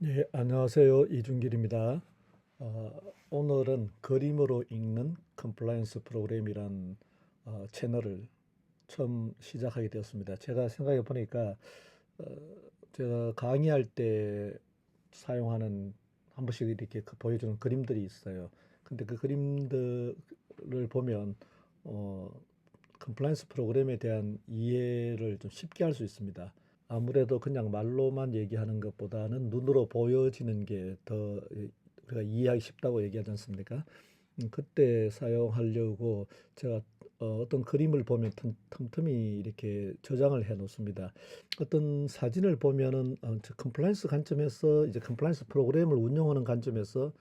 네, 안녕하세요. 이준길입니다. 오늘은 그림으로 읽는 컴플라이언스 프로그램이란 채널을 처음 시작하게 되었습니다. 제가 생각해 보니까 어, 제가 강의할 때 사용하는 한 번씩 이렇게 보여주는 그림들이 있어요. 근데 그 그림들을 보면 어, 컴플라이언스 프로그램에 대한 이해를 좀 쉽게 할 수 있습니다. 아무래도 그냥 말로만 얘기하는 것보다는 눈으로 보여지는 게 더 우리가 이해하기 쉽다고 얘기하지 않습니까? 그때 사용하려고 제가 어떤 그림을 보면 틈틈이 이렇게 저장을 해 놓습니다. 어떤 사진을 보면은 컴플라이언스 관점에서 이제 컴플라이언스 프로그램을 운영하는 관점에서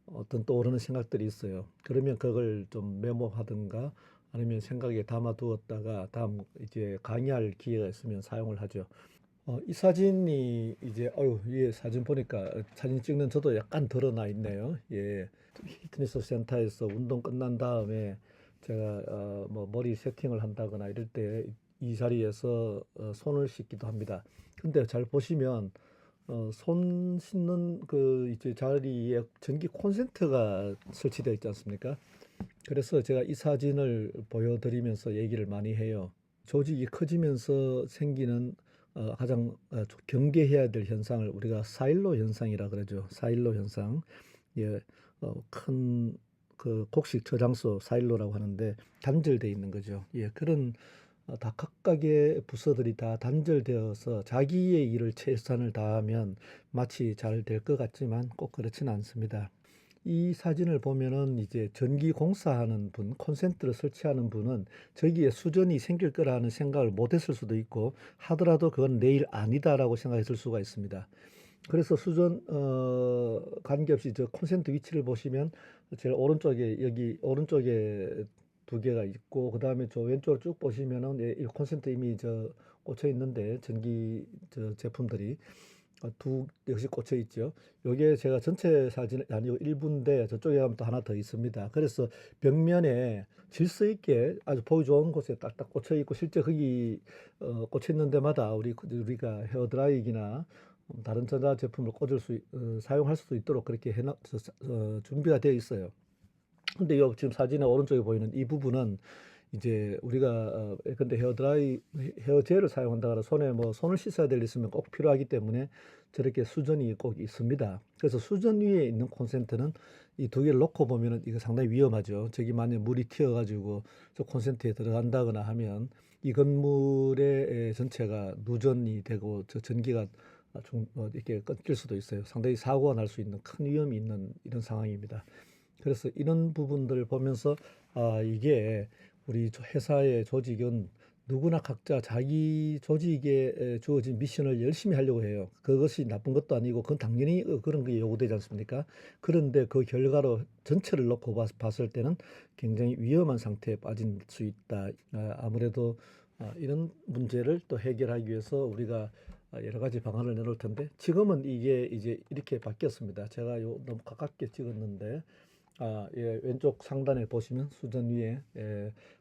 어떤 떠오르는 생각들이 있어요. 그러면 그걸 좀 메모하든가 아니면 생각에 담아두었다가 다음 이제 강의할 기회가 있으면 사용을 하죠. 이 사진이 이제 이 사진 보니까 사진 찍는 저도 약간 드러나 있네요. 예. 피트니스 센터에서 운동 끝난 다음에 제가 뭐 머리 세팅을 한다거나 이럴 때 이 자리에서 손을 씻기도 합니다. 근데 잘 보시면 손 씻는 그 이제 자리에 전기 콘센트가 설치되어 있지 않습니까? 그래서 제가 이 사진을 보여드리면서 얘기를 많이 해요. 조직이 커지면서 생기는 가장 경계해야 될 현상을 우리가 사일로 현상이라 그러죠. 사일로 현상. 예, 큰 그 곡식 저장소 사일로라고 하는데 단절돼 있는 거죠. 예, 그런 다 각각의 부서들이 다 단절되어서 자기의 일을 최선을 다하면 마치 잘 될 것 같지만 꼭 그렇지는 않습니다. 이 사진을 보면은 이제 전기 공사하는 분, 콘센트를 설치하는 분은 저기에 수전이 생길 거라는 생각을 못 했을 수도 있고 하더라도 그건 내일 아니다라고 생각했을 수가 있습니다. 그래서 수전 관계없이 저 콘센트 위치를 보시면 제일 오른쪽에 여기 오른쪽에 두 개가 있고 그다음에 저 왼쪽으로 쭉 보시면은 이 콘센트 이미 저 꽂혀 있는데 전기 저 제품들이 두 역시 꽂혀 있죠. 요게 제가 전체 사진 아니고 일부인데 저쪽에 가면 또 하나 더 있습니다. 그래서 벽면에 질서 있게 아주 보기 좋은 곳에 딱딱 꽂혀 있고 실제 거기 꽂혀 있는 데마다 우리가 헤어드라이기나 다른 전자 제품을 사용할 수도 있도록 그렇게 준비가 되어 있어요. 근데 요 지금 사진의 오른쪽에 보이는 이 부분은 이제 우리가 근데 헤어젤을 사용한다거나 손에 뭐 손을 씻어야 될 일 있으면 꼭 필요하기 때문에 저렇게 수전이 꼭 있습니다. 그래서 수전 위에 있는 콘센트는 이 두 개를 놓고 보면은 이거 상당히 위험하죠. 저기 만약 물이 튀어가지고 저 콘센트에 들어간다거나 하면 이 건물의 전체가 누전이 되고 저 전기가 이렇게 끊길 수도 있어요. 상당히 사고가 날 수 있는 큰 위험이 있는 이런 상황입니다. 그래서 이런 부분들을 보면서 이게 우리 회사의 조직은 누구나 각자 자기 조직에 주어진 미션을 열심히 하려고 해요. 그것이 나쁜 것도 아니고 그건 당연히 그런 게 요구되지 않습니까? 그런데 그 결과로 전체를 놓고 봤을 때는 굉장히 위험한 상태에 빠질 수 있다. 아무래도 이런 문제를 또 해결하기 위해서 우리가 여러 가지 방안을 내놓을 텐데 지금은 이게 이제 이렇게 바뀌었습니다. 제가 너무 가깝게 찍었는데 예, 왼쪽 상단에 보시면 수전 위에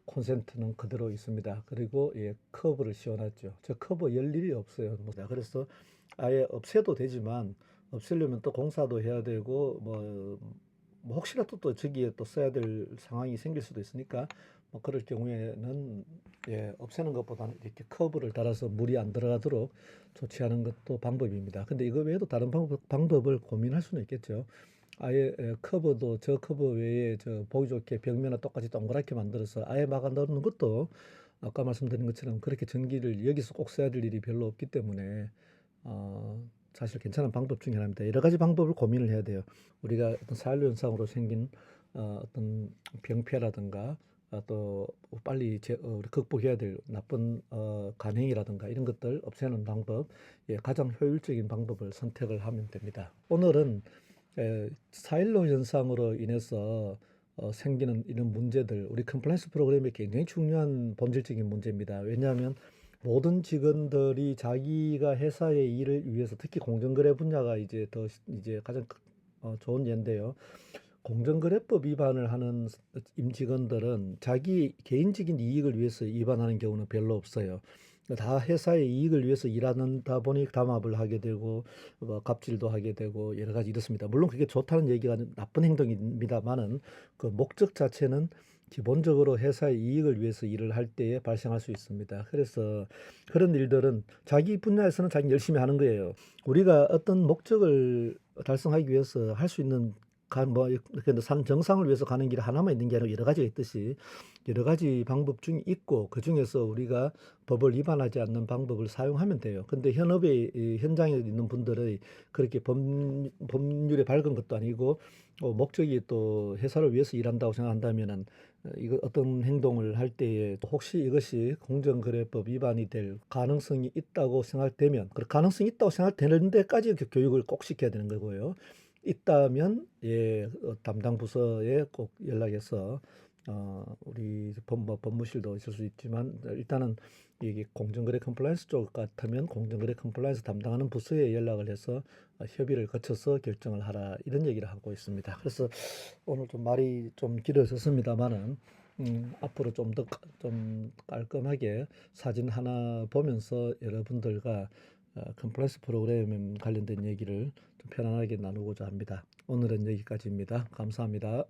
콘센트는 그대로 있습니다. 그리고 예, 커브를 씌워놨죠. 저 커브 열 일이 없어요. 그래서 아예 없애도 되지만 없애려면 또 공사도 해야 되고 뭐 혹시라도 또 저기에 또 써야 될 상황이 생길 수도 있으니까 뭐 그럴 경우에는 예, 없애는 것보다는 이렇게 커브를 달아서 물이 안 들어가도록 조치하는 것도 방법입니다. 근데 이거 외에도 다른 방법을 고민할 수는 있겠죠. 아예 커버도 저 커버 외에 저 보기 좋게 벽면을 똑같이 동그랗게 만들어서 아예 막아 넣는 것도 아까 말씀드린 것처럼 그렇게 전기를 여기서 꼭 써야 될 일이 별로 없기 때문에 사실 괜찮은 방법 중에 하나입니다. 여러 가지 방법을 고민을 해야 돼요. 우리가 어떤 사일로 현상으로 생긴 어떤 병폐라든가 또 빨리 우리 극복해야 될 나쁜 간행이라든가 이런 것들 없애는 방법, 예, 가장 효율적인 방법을 선택을 하면 됩니다. 오늘은 사일로 현상으로 인해서 생기는 이런 문제들, 우리 컴플라이언스 프로그램이 굉장히 중요한 본질적인 문제입니다. 왜냐하면 모든 직원들이 자기가 회사의 일을 위해서 특히 공정거래 분야가 이제 가장 좋은 예인데요. 공정거래법 위반을 하는 임직원들은 자기 개인적인 이익을 위해서 위반하는 경우는 별로 없어요. 다 회사의 이익을 위해서 일하다 보니 담합을 하게 되고 뭐 갑질도 하게 되고 여러 가지 이렇습니다. 물론 그게 좋다는 얘기가 나쁜 행동입니다만은 그 목적 자체는 기본적으로 회사의 이익을 위해서 일을 할 때에 발생할 수 있습니다. 그래서 그런 일들은 자기 분야에서는 자기 열심히 하는 거예요. 우리가 어떤 목적을 달성하기 위해서 할 수 있는 뭐 산 정상을 위해서 가는 길 하나만 있는 게 아니라 여러 가지가 있듯이 여러 가지 방법 중에 있고 그 중에서 우리가 법을 위반하지 않는 방법을 사용하면 돼요. 근데 현업의 현장에 있는 분들의 그렇게 법률에 밝은 것도 아니고 목적이 또 회사를 위해서 일한다고 생각한다면은 이거 어떤 행동을 할 때에 혹시 이것이 공정거래법 위반이 될 가능성이 있다고 생각되면 그 가능성이 있다고 생각되는 데까지 교육을 꼭 시켜야 되는 거고요. 있다면 담당 부서에 꼭 연락해서 우리 법무실도 있을 수 있지만 일단은 이게 공정거래 컴플라이언스 쪽 같으면 공정거래 컴플라이언스 담당하는 부서에 연락을 해서 협의를 거쳐서 결정을 하라 이런 얘기를 하고 있습니다. 그래서 오늘 좀 말이 좀 길어졌습니다만은 앞으로 좀 더 좀 깔끔하게 사진 하나 보면서 여러분들과 컴플라이언스 프로그램 관련된 얘기를 좀 편안하게 나누고자 합니다. 오늘은 여기까지입니다. 감사합니다.